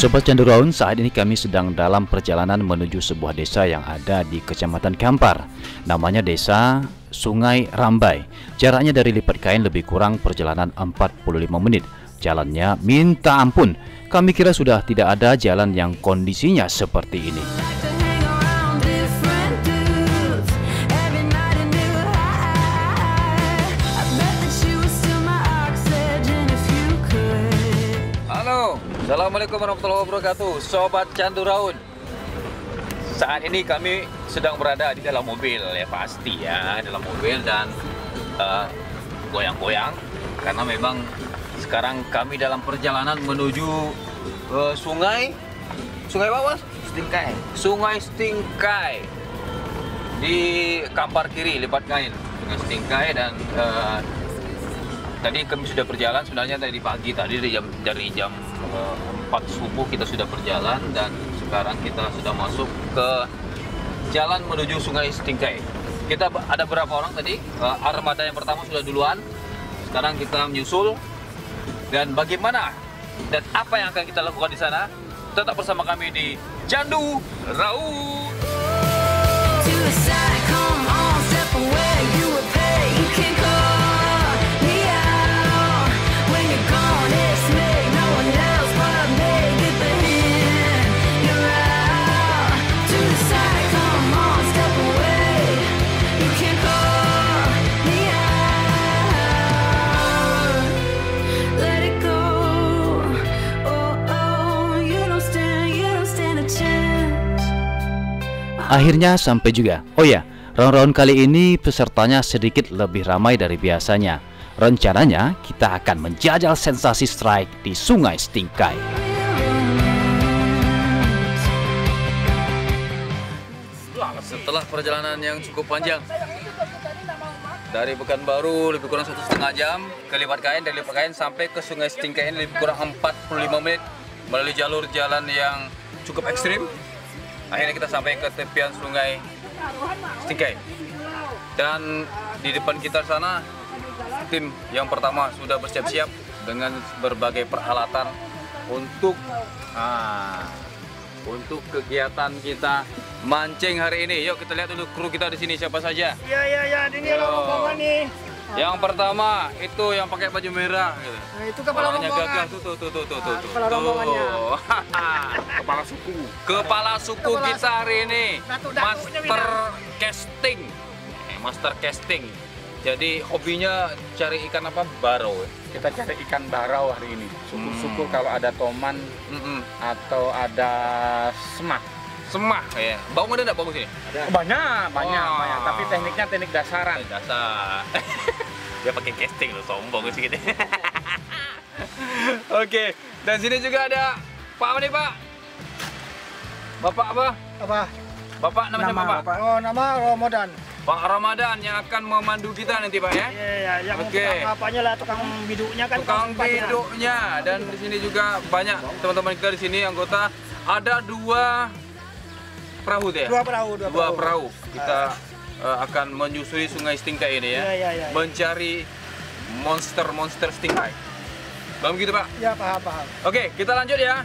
Sobat Canduraun, saat ini kami sedang dalam perjalanan menuju sebuah desa yang ada di Kecamatan Kampar. Namanya Desa Sungai Rambai. Jaraknya dari Lipat Kain lebih kurang perjalanan 45 menit. Jalannya minta ampun. Kami kira sudah tidak ada jalan yang kondisinya seperti ini. Assalamualaikum warahmatullahi wabarakatuh, Sobat Canduraun. Saat ini kami sedang berada di dalam mobil, ya pasti ya, dalam mobil dan goyang-goyang karena memang sekarang kami dalam perjalanan menuju sungai apa? Sungai Stingkai di Kampar Kiri, Lipat Kain, Sungai Stingkai. Dan tadi kami sudah berjalan sebenarnya dari pagi tadi dari jam 4 subuh kita sudah berjalan, dan sekarang kita sudah masuk ke jalan menuju Sungai Stingkai. Kita ada berapa orang tadi? Armada yang pertama sudah duluan. Sekarang kita menyusul. Dan bagaimana dan apa yang akan kita lakukan di sana? Tetap bersama kami di Canduraun. Akhirnya sampai juga. Oh ya, round-round kali ini pesertanya sedikit lebih ramai dari biasanya. Rencananya kita akan menjajal sensasi strike di Sungai Stingkai. Setelah perjalanan yang cukup panjang dari Pekanbaru lebih kurang 1,5 jam ke Lipat Kain, dari Lipat Kain sampai ke Sungai Stingkai ini lebih kurang 45 menit melalui jalur jalan yang cukup ekstrim. Akhirnya kita sampai ke tepian Sungai Stingkai. Dan di depan kita sana tim yang pertama sudah bersiap-siap dengan berbagai peralatan untuk kegiatan kita mancing hari ini. Yuk kita lihat dulu kru kita di sini siapa saja. Ya, ini rombongan nih. Yang pertama itu yang pakai baju merah gitu. Nah, itu kepala rombongan. Gagah tuh. Kepala rombongannya. Kepala suku kita hari ini Master casting. Jadi hobinya cari ikan apa? Barau. Kita cari ikan barau hari ini. Suku-suku kalau ada toman atau ada semak. Semak ya. Bau ada enggak bagus ini? Banyak. Tapi tekniknya teknik dasaran. Dasar. Dia pakai casting loh, sombong sih gitu. Oke, dan sini juga ada Pak apa nih, Pak? Bapak apa? Apa? Bapak namanya Bapak? Oh, nama Ramadan. Pak Ramadan yang akan memandu kita nanti, Pak ya? Iya, yang tukang apanya lah, tukang biduknya kan. Tukang biduknya. Dan di sini juga banyak teman-teman kita di sini anggota. Ada 2 perahu deh. Dua perahu. Kita akan menyusuri Sungai Stingkai ini ya. Iya. Mencari monster Stingkai. Paham gitu, Pak? Ya, paham. Oke, kita lanjut ya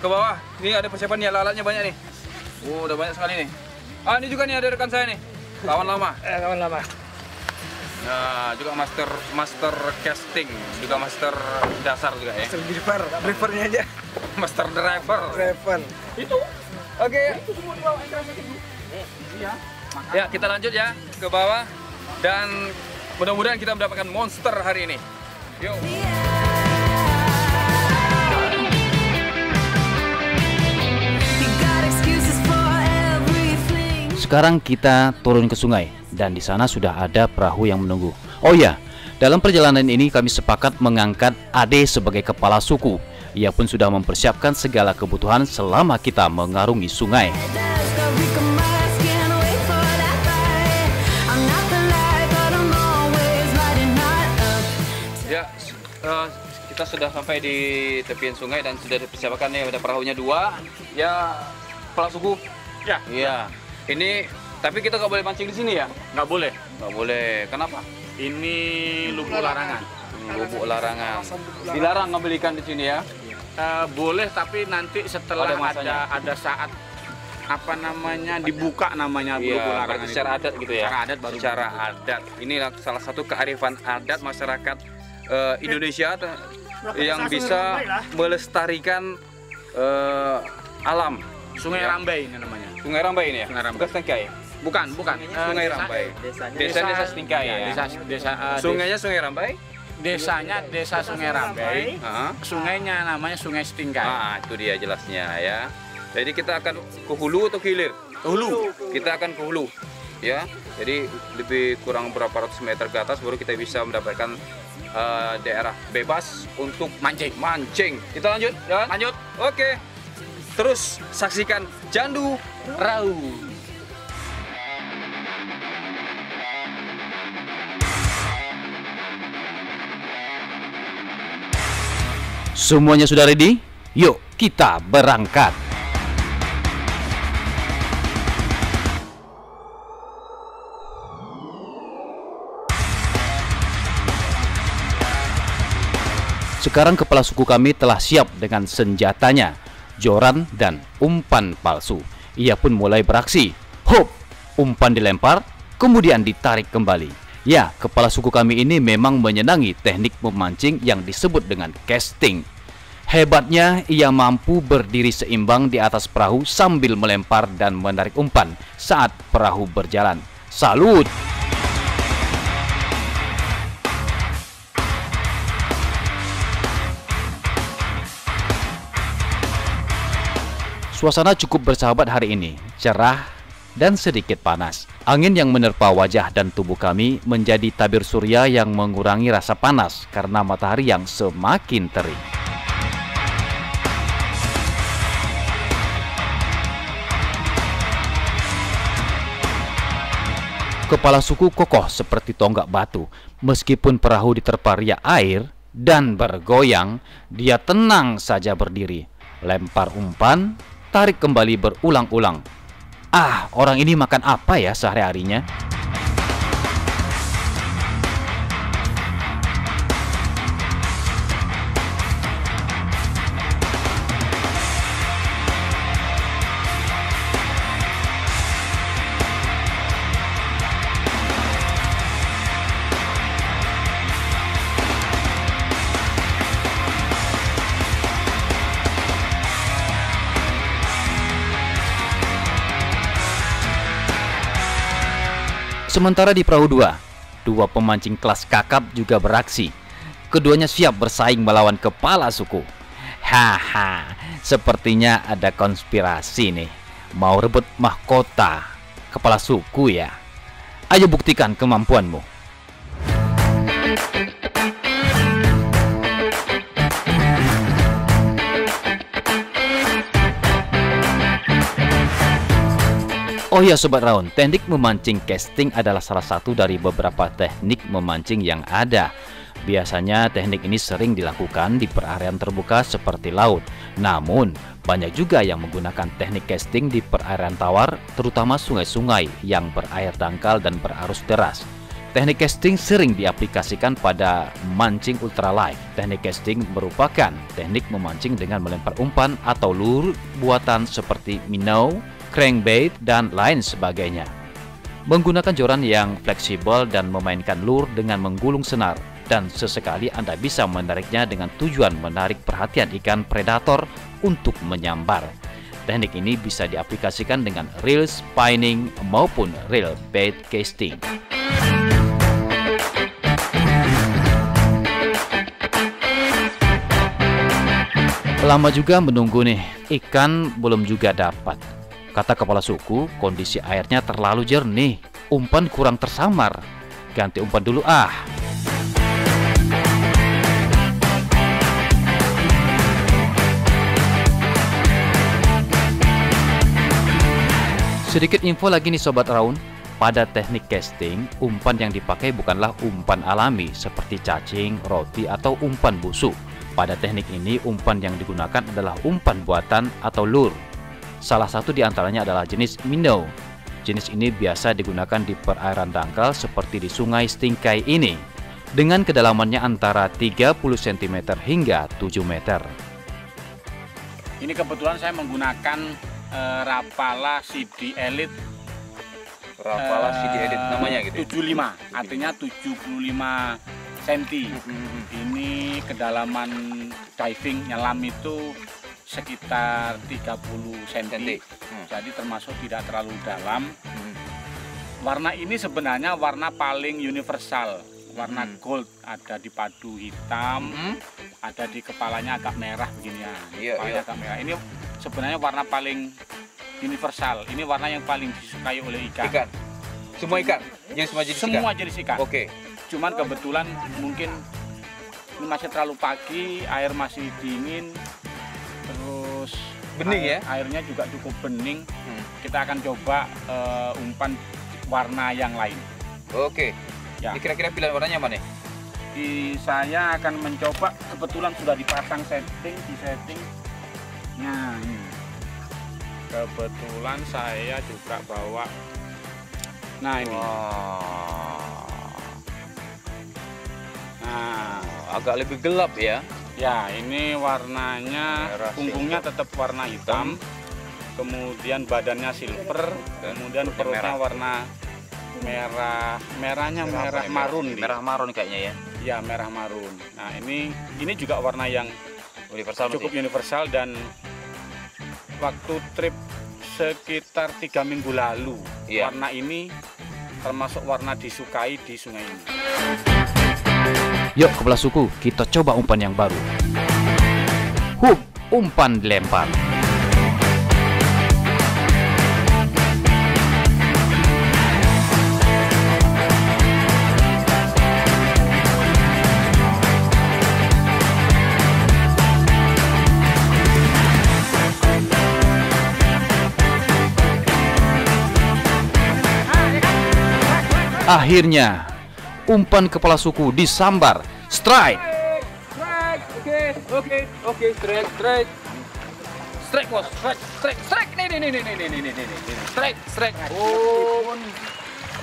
ke bawah. Ini ada persiapan nih, alatnya banyak nih. Udah banyak sekali nih. Ini juga nih ada rekan saya nih. Kawan lama. Kawan lama. Nah, juga master casting, juga master dasar juga ya. Master drivernya aja. Master driver. Itu. Oke. Ya, kita lanjut ya ke bawah dan mudah-mudahan kita mendapatkan monster hari ini. Yuk. Sekarang kita turun ke sungai dan di sana sudah ada perahu yang menunggu. Oh ya, dalam perjalanan ini kami sepakat mengangkat Ade sebagai kepala suku. Ia pun sudah mempersiapkan segala kebutuhan selama kita mengarungi sungai. Ya, kita sudah sampai di tepian sungai dan sudah dipersiapkan nih, ada perahunya 2. Ya, kepala suku. Ya. Iya. Ini tapi kita nggak boleh mancing di sini ya? Nggak boleh. Nggak boleh. Kenapa? Ini lubuk larangan. Lubuk larangan. Dilarang ngambil ikan di sini ya? Boleh, tapi nanti setelah Ada masanya. ada saat apa namanya dibuka namanya Iya, larangan berarti itu. secara adat gitu ya. Secara adat baru. Secara adat. Inilah salah satu kearifan adat masyarakat Indonesia yang bisa melestarikan alam. Sungai Ya. Rambai ini namanya. Sungai Rambai ini ya? Sungai Rambai. Bukan Stingkai. Bukan. Sungai Rambai. Desa Stingkai ya. Sungainya Sungai Rambai. Desanya Desa Sungai Rambai. Sungainya namanya Sungai Stingkai. Ah, itu dia jelasnya ya. Jadi kita akan ke hulu atau ke hilir? Hulu. Kita akan ke hulu, ya. Jadi lebih kurang berapa ratus meter ke atas baru kita bisa mendapatkan daerah bebas untuk mancing. Kita lanjut, ya? Lanjut. Oke. Terus saksikan Jandu Rau. Semuanya sudah ready? Yuk kita berangkat. Sekarang kepala suku kami telah siap dengan senjatanya, joran dan umpan palsu. Ia pun mulai beraksi. Hop, umpan dilempar, kemudian ditarik kembali. Ya, kepala suku kami ini memang menyenangi teknik memancing yang disebut dengan casting. Hebatnya, ia mampu berdiri seimbang di atas perahu sambil melempar dan menarik umpan saat perahu berjalan. Salut! Suasana cukup bersahabat hari ini, cerah dan sedikit panas. Angin yang menerpa wajah dan tubuh kami menjadi tabir surya yang mengurangi rasa panas karena matahari yang semakin terik. Kepala suku kokoh seperti tonggak batu. Meskipun perahu diterpa riak air dan bergoyang, dia tenang saja berdiri. Lempar umpan, tarik kembali berulang-ulang. Ah, orang ini makan apa ya sehari-harinya? Sementara di perahu dua pemancing kelas kakap juga beraksi. Keduanya siap bersaing melawan kepala suku. Haha, sepertinya ada konspirasi nih. Mau rebut mahkota kepala suku ya? Ayo buktikan kemampuanmu. Oh ya Sobat Raun, teknik memancing casting adalah salah satu dari beberapa teknik memancing yang ada. Biasanya teknik ini sering dilakukan di perairan terbuka seperti laut. Namun, banyak juga yang menggunakan teknik casting di perairan tawar, terutama sungai-sungai yang berair dangkal dan berarus deras. Teknik casting sering diaplikasikan pada mancing ultralight. Teknik casting merupakan teknik memancing dengan melempar umpan atau lure buatan seperti minnow, crankbait, dan lain sebagainya. Menggunakan joran yang fleksibel dan memainkan lure dengan menggulung senar, dan sesekali Anda bisa menariknya dengan tujuan menarik perhatian ikan predator untuk menyambar. Teknik ini bisa diaplikasikan dengan reel spinning maupun reel bait casting. Lama juga menunggu nih, ikan belum juga dapat. Kata kepala suku, kondisi airnya terlalu jernih, umpan kurang tersamar. Ganti umpan dulu ah. Sedikit info lagi nih Sobat Raun. Pada teknik casting, umpan yang dipakai bukanlah umpan alami seperti cacing, roti, atau umpan busuk. Pada teknik ini, umpan yang digunakan adalah umpan buatan atau lure. Salah satu di antaranya adalah jenis minnow. Jenis ini biasa digunakan di perairan dangkal seperti di Sungai Stingkai ini, dengan kedalamannya antara 30 cm hingga 7 meter. Ini kebetulan saya menggunakan Rapala CD Elite. Rapala CD Elite namanya gitu. 75, artinya 75 cm. Ini kedalaman diving nyelam itu sekitar 30 cm. Jadi termasuk tidak terlalu dalam. Warna ini sebenarnya warna paling universal. Warna gold, ada di padu hitam, ada di kepalanya agak merah begini ya. Kepalanya agak merah. Ini sebenarnya warna paling universal. Ini warna yang paling disukai oleh ikan. Semua ikan? Yang semua jenis ikan? Oke. Cuman kebetulan mungkin ini masih terlalu pagi, air masih dingin, terus bening ya? Airnya juga cukup bening. Kita akan coba umpan warna yang lain. Oke. Ya. Kira-kira pilihan warnanya mana? Saya akan mencoba, kebetulan sudah dipasang setting di setting. Nah, ini. Kebetulan saya juga bawa. Nah, ini. Nah, agak lebih gelap ya. Ya, ini warnanya merah, punggungnya tetap warna hitam. Kemudian badannya silver, kemudian perutnya warna merah, merah marun. Merah marun kayaknya ya. Ya, merah marun. Nah, ini juga warna yang universal, cukup universal, dan waktu trip sekitar 3 minggu lalu, warna ini termasuk warna disukai di sungai ini. Yuk kepala suku, kita coba umpan yang baru. Umpan dilempar. Akhirnya, umpan kepala suku disambar. Strike. Oke, strike. Strike bos, strike. Nih. Strike. Oh,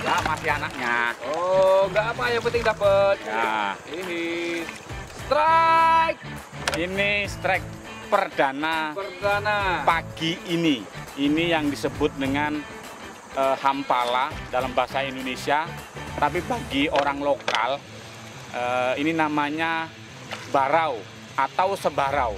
ya masih anaknya. Oh, nggak apa, yang penting dapat. Nah, ini strike. Ini strike perdana pagi ini. Ini yang disebut dengan hampala dalam bahasa Indonesia, tapi bagi orang lokal ini namanya barau atau sebarau.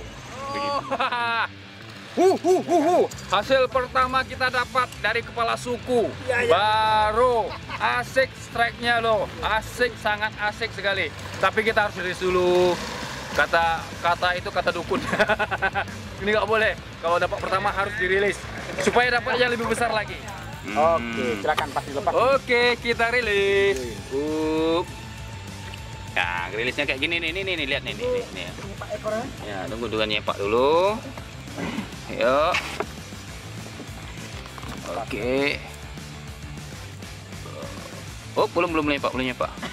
Hasil pertama kita dapat dari kepala suku. Baru asik strike-nya loh, sangat asik sekali. Tapi kita harus rilis dulu. Kata itu kata dukun. Ini nggak boleh. Kalau dapat pertama harus dirilis supaya dapat yang lebih besar lagi. Oke, silakan pasti lepas. Oke, kita rilis. Nah, rilisnya kayak gini nih, lihat nih. Ya, tunggu nyepak dulu. Yuk. Oke. Oh, belum nyepak. Udah.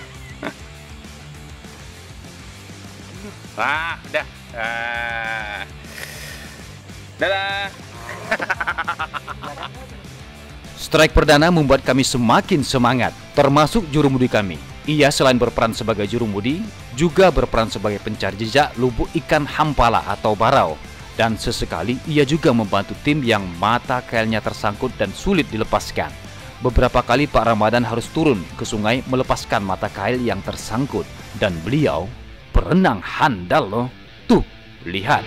Dadah. Strike perdana membuat kami semakin semangat, termasuk jurumudi kami. Ia selain berperan sebagai jurumudi, juga berperan sebagai pencari jejak lubuk ikan hampala atau barau. Dan sesekali ia juga membantu tim yang mata kailnya tersangkut dan sulit dilepaskan. Beberapa kali Pak Ramadan harus turun ke sungai melepaskan mata kail yang tersangkut. Dan beliau berenang handal loh. Tuh, lihat.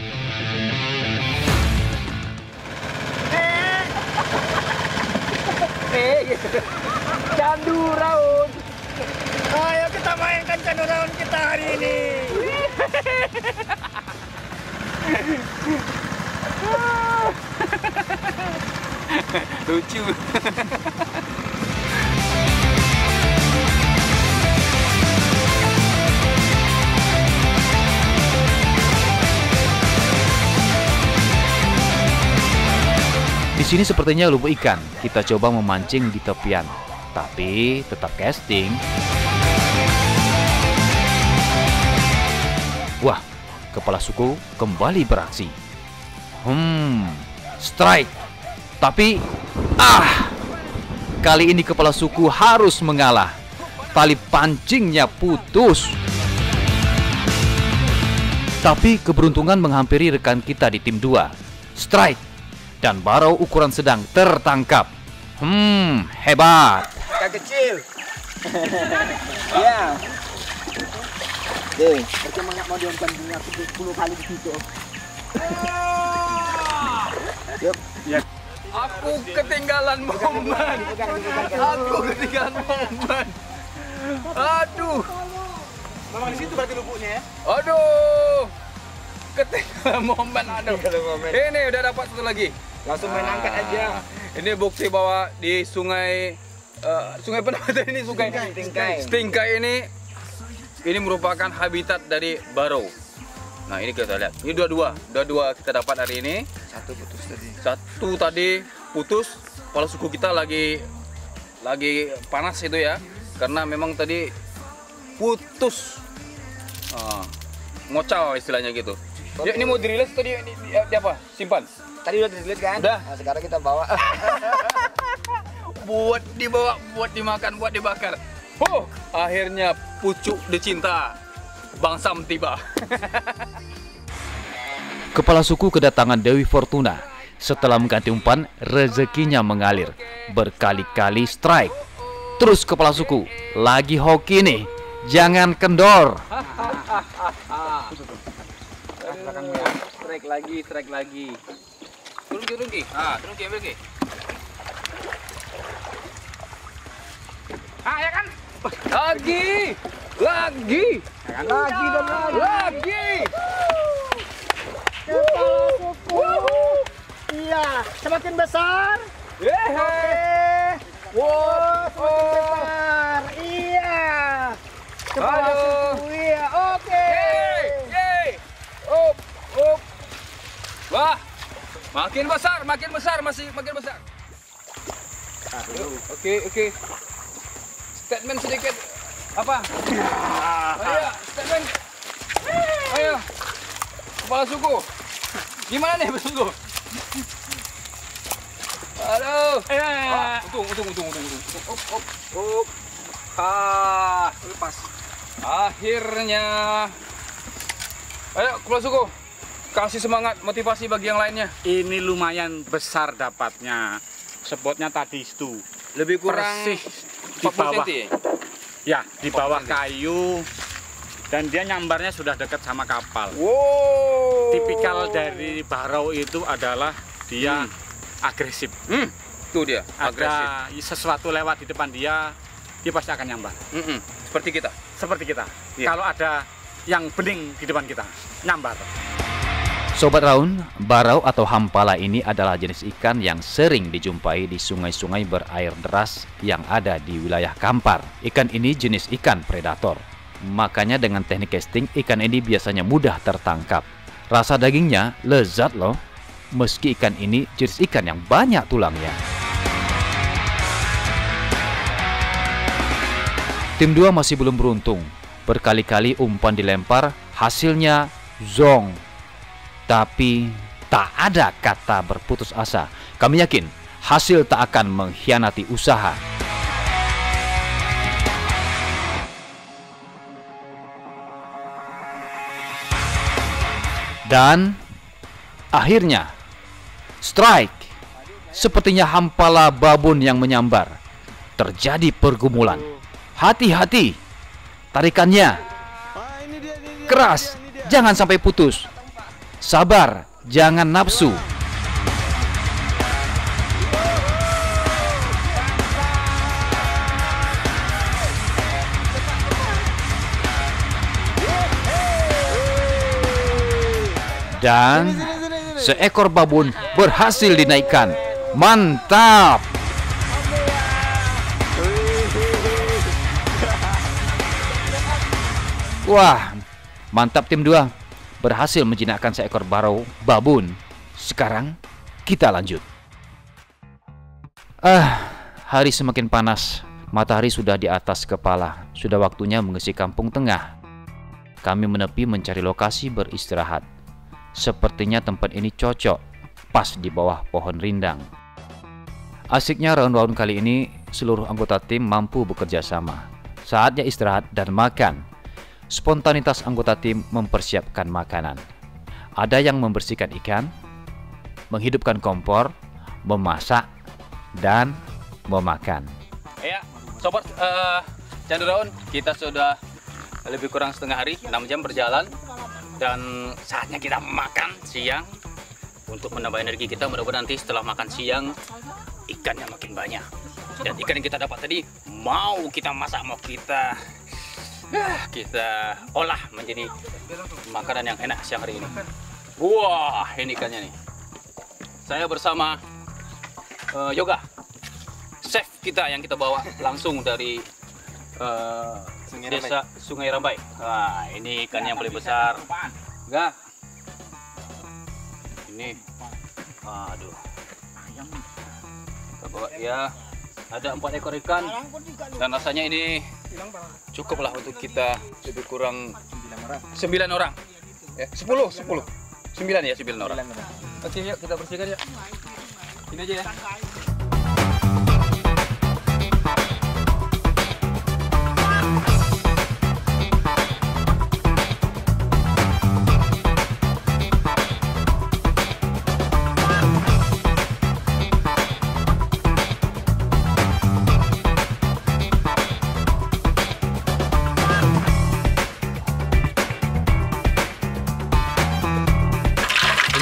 Candu raun. Ayo kita mainkan candu raun kita hari ini. Lucu. Di sini sepertinya lubuk ikan. Kita coba memancing di tepian, tapi tetap casting. Wah, kepala suku kembali beraksi. Strike. Tapi, kali ini kepala suku harus mengalah. Tali pancingnya putus. Tapi keberuntungan menghampiri rekan kita di tim 2. strike, dan barau ukuran sedang tertangkap. Hebat. Ikan kecil. Ya. Deh, bersemangat mau diumpan bunga 10 kali begitu. Yuk. Ya. Aku ketinggalan momen. Aku ketinggalan momen. Aduh. Memang di situ berarti lubuknya ya? Aduh. Ketinggalan momen. Aduh. Ini udah dapat satu lagi. Langsung main angkat aja. Ini bukti bahwa di sungai sungai apa namanya ini, sungai Stingkai ini merupakan habitat dari barau. Nah, ini kita lihat. Ini dua kita dapat hari ini. Satu tadi putus. Kepala suku kita lagi panas itu ya. Karena memang tadi putus. Ngocal istilahnya gitu. Ya, ini mau dirilis tadi di apa? Simpan. Tadi udah dirilis kan? Udah. Nah, sekarang kita bawa. Buat dibawa, buat dimakan, buat dibakar. Akhirnya pucuk dicinta Bang Sam tiba. Kepala suku kedatangan Dewi Fortuna. Setelah mengganti umpan, rezekinya mengalir. Berkali-kali strike. Terus kepala suku, lagi hoki nih. Jangan kendor. Strike lagi. Turun ki. Turun ki, ambil ki. Ya kan? Lagi. Lagi dan lagi. Kepala suku. Iya, semakin besar. Wow, semakin besar. Iya. Kepala suku. Iya, oke. Wah, makin besar, masih makin besar. Oke. Statement sedikit. Apa? Ayo, statement. Ayo. Kepala suku. Gimana nih suku? Aduh. Untung. Lepas. Akhirnya. Ayo, kepala suku. Kasih semangat, motivasi bagi yang lainnya. Ini lumayan besar dapatnya. Spotnya tadi itu. Lebih kurang persis di 40 bawah. cm. Ya, di bawah 40 kayu. Dan dia nyambarnya sudah dekat sama kapal. Wow. Tipikal dari barau itu adalah dia agresif. Tuh dia, agresif. Ada sesuatu lewat di depan dia pasti akan nyambar. Seperti kita. Seperti kita. Iya. Kalau ada yang bening di depan kita, nyambar. Sobat Raun, barau atau hampala ini adalah jenis ikan yang sering dijumpai di sungai-sungai berair deras yang ada di wilayah Kampar. Ikan ini jenis ikan predator. Makanya dengan teknik casting, ikan ini biasanya mudah tertangkap. Rasa dagingnya lezat loh, meski ikan ini jenis ikan yang banyak tulangnya. Tim 2 masih belum beruntung. Berkali-kali umpan dilempar, hasilnya zong. Tapi tak ada kata berputus asa. Kami yakin hasil tak akan mengkhianati usaha. Dan akhirnya strike. Sepertinya hampala babon yang menyambar. Terjadi pergumulan. Hati-hati. Tarikannya keras, jangan sampai putus. Sabar, jangan nafsu. Dan seekor babon berhasil dinaikkan. Mantap. Wah, mantap tim 2. Berhasil menjinakkan seekor barau babon. Sekarang kita lanjut. Hari semakin panas. Matahari sudah di atas kepala. Sudah waktunya mengisi kampung tengah. Kami menepi mencari lokasi beristirahat. Sepertinya tempat ini cocok, pas di bawah pohon rindang. Asiknya round-round kali ini seluruh anggota tim mampu bekerja sama. Saatnya istirahat dan makan. Spontanitas anggota tim mempersiapkan makanan. Ada yang membersihkan ikan, menghidupkan kompor, memasak, dan memakan. Ya, sobat Candu Raun, kita sudah lebih kurang setengah hari, 6 jam berjalan, dan saatnya kita makan siang untuk menambah energi kita. Mudah-mudahan nanti setelah makan siang ikannya makin banyak, dan ikan yang kita dapat tadi mau kita masak, mau kita olah menjadi makanan yang enak siang hari ini. Wah, ini ikannya nih. Saya bersama Yoga, chef kita yang kita bawa langsung dari desa Sungai Rambai. Nah, ini ikan yang paling besar. Enggak. Ini, aduh. Kita bawa ya. Ada 4 ekor ikan, dan rasanya ini cukuplah untuk kita lebih kurang 9 orang. Ya, 10. 9 ya, 9 orang. Oke, yuk kita bersihkan yuk. Ini aja ya.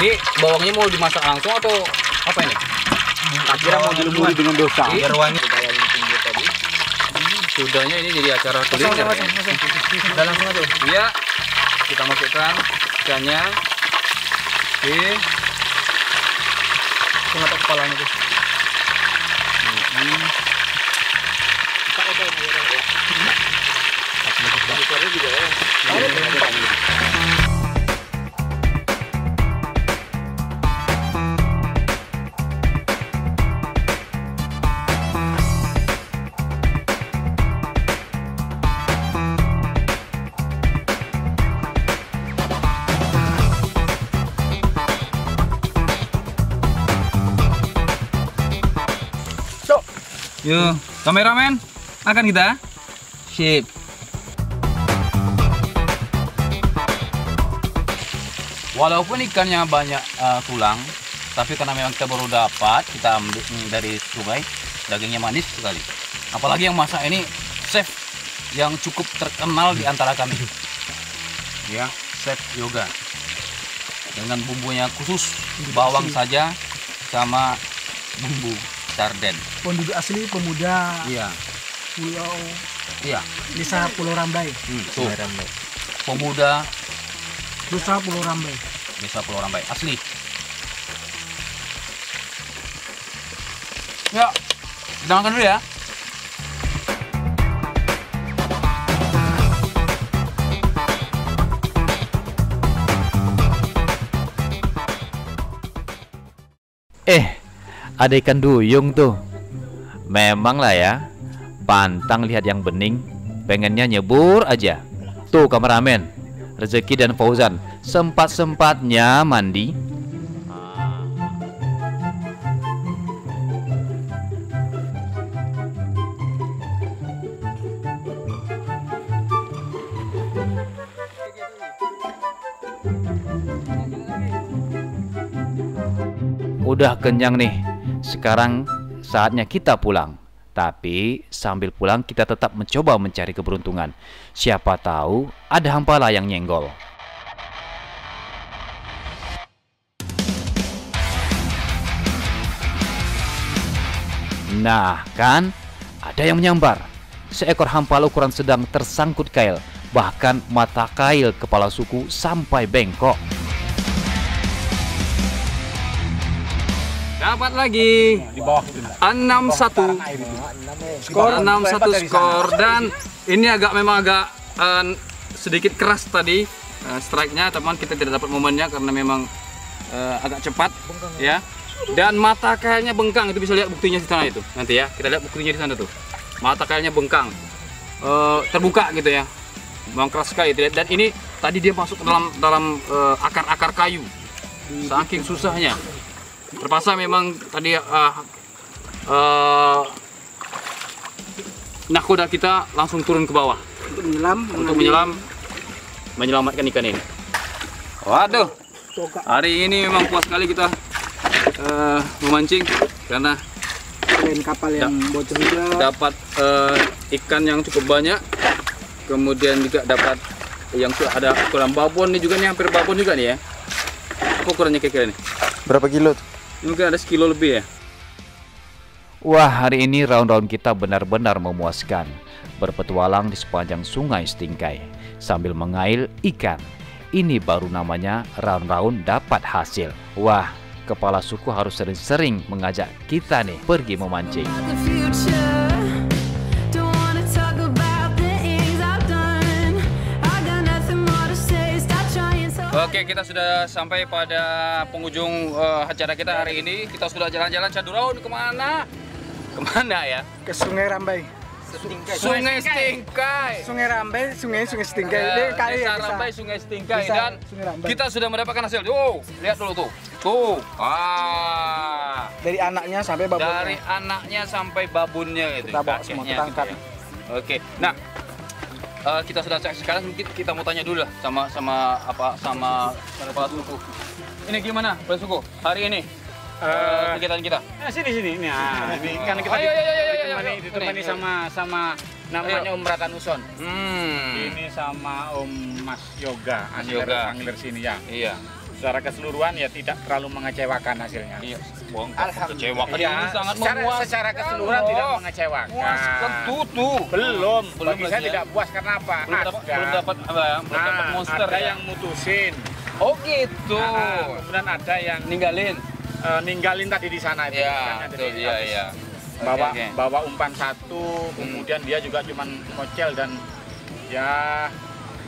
Ini bawangnya mau dimasak langsung atau apa ini? Akhirnya mau dilumuri dengan dosa. Biar wangi. Sudahnya ini jadi acara kuliner. Udah langsung aja. Iya. Kita masukkan ikannya. Oke. Tengah kepalanya tuh. Yuk, kameramen, makan kita. Sip. Walaupun ikannya banyak tulang, tapi karena memang kita baru dapat, kita ambil dari sungai, dagingnya manis sekali. Apalagi yang masak ini chef yang cukup terkenal di antara kami. Ya, Chef Yoga. Dengan bumbunya khusus, bawang saja sama bumbu sarden. Penduduk asli pemuda Iya. Pulau Iya. Desa Pulau Rambai. Tuh. Pemuda Desa Pulau Rambai. Desa Pulau Rambai asli. Ya, kita makan dulu ya. Ada ikan duyung tuh. Memang lah ya, pantang lihat yang bening, pengennya nyebur aja. Tuh kameramen, Rezeki dan Fauzan sempat-sempatnya mandi. Udah kenyang nih. Sekarang saatnya kita pulang. Tapi sambil pulang kita tetap mencoba mencari keberuntungan. Siapa tahu ada hampala yang nyenggol. Nah kan, ada yang menyambar. Seekor hampala ukuran sedang tersangkut kail. Bahkan mata kail kepala suku sampai bengkok. Dapat lagi Di bawah itu. 6-1 skor, dan ini memang agak sedikit keras tadi strike-nya, teman. Kita tidak dapat momennya karena memang agak cepat ya. Dan mata kailnya bengkang, itu bisa lihat buktinya di sana itu. Nanti ya, kita lihat buktinya di sana tuh. Mata kailnya bengkang. Terbuka gitu ya. Memang keras sekali itu. Dan ini tadi dia masuk ke dalam akar-akar kayu. Saking susahnya. Terpaksa memang tadi nakoda kita langsung turun ke bawah untuk menyelamatkan ikan ini. Waduh, hari ini memang puas sekali kita memancing karena Selain kapal yang bocor juga. dapat ikan yang cukup banyak, kemudian juga dapat yang ada ukuran babon nih juga nih, hampir babon juga nih ya. Apa ukurannya kira-kira nih? Berapa kilo? Mungkin ada sekilo lebih ya. Wah, hari ini round-round kita benar-benar memuaskan. Berpetualang di sepanjang sungai Stingkai sambil mengail ikan. Ini baru namanya round-round dapat hasil. Wah, kepala suku harus sering-sering mengajak kita nih pergi memancing. Oke, kita sudah sampai pada penghujung acara kita hari ini. Kita sudah jalan-jalan Candu Raun kemana? Kemana ya? Ke Sungai Rambai. Sungai Stingkai. Sungai Rambai, Sungai Stingkai. Ya, Ini kali Desa ya, Rambai, Sungai Stingkai, Desa dan Sungai Rambai. kita sudah mendapatkan hasil. Oh, lihat dulu tuh. Tuh. Dari anaknya sampai babonnya. Dari anaknya sampai babunnya itu. Kita bawa semua, kita angkat. Oke. Nah, kita sudah cek sekarang, mungkin kita mau tanya dulu lah sama kepala suku. Ini gimana, kepala suku? Hari ini kegiatan kita. Sini. Nah, ini kan kita ditemani sama namanya Om Ratanuson. Ini sama Om Mas Yoga, angler sini ya. Iya. Secara keseluruhan ya tidak terlalu mengecewakan hasilnya. Iya. Kecewakan Ya, ini sangat memuaskan. secara keseluruhan tidak mengecewakan. Memuaskan tuh. Belum Bagi saya ya? tidak puas karena apa? Belum dapat apa ya? Belum dapat monster ada ya? yang mutusin. Oh gitu. Kemudian ada yang Ninggalin tadi di sana itu. Ya, betul. Iya. Bawa umpan satu, kemudian dia juga cuman ngocel dan ya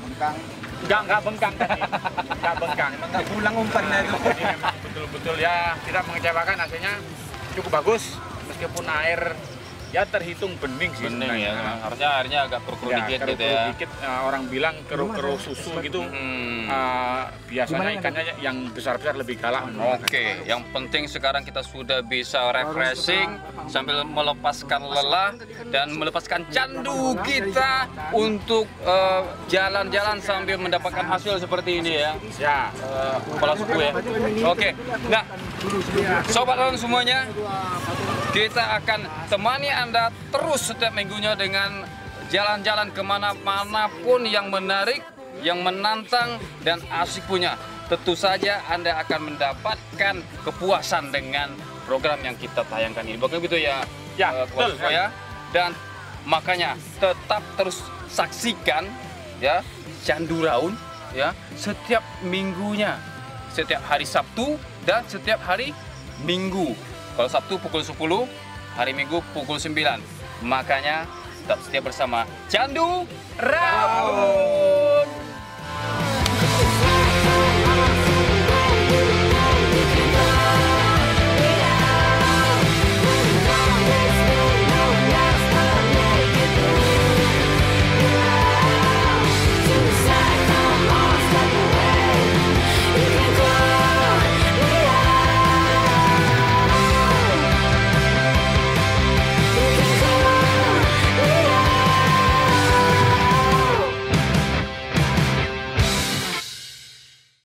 Bengkang. enggak bengkang tadi. Enggak bengkang. Nggak pulang umpannya itu. Jadi memang betul-betul ya tidak mengecewakan, hasilnya cukup bagus meskipun air ya terhitung bening sih. Bening ya. Harusnya airnya agak keruh-keruh dikit keruh-keruh gitu ya. dikit, orang bilang keruh-keruh susu gitu. Biasanya ikannya yang besar-besar lebih galak. Oke, yang penting sekarang kita sudah bisa refreshing sambil melepaskan lelah dan melepaskan candu kita untuk jalan-jalan sambil mendapatkan hasil seperti ini ya. Ya. Kepala suku ya. Oke, nah sobat orang semuanya, kita akan temani Anda terus setiap minggunya dengan jalan-jalan kemana-mana pun yang menarik, yang menantang dan asik punya. Tentu saja Anda akan mendapatkan kepuasan dengan program yang kita tayangkan ini. Bukan begitu ya? Ya, betul. Ya. Dan makanya tetap terus saksikan ya Candu Raun ya setiap minggunya, setiap hari Sabtu dan setiap hari Minggu. Kalau Sabtu pukul 10, hari Minggu pukul 9. Makanya tetap setia bersama Candu Raun.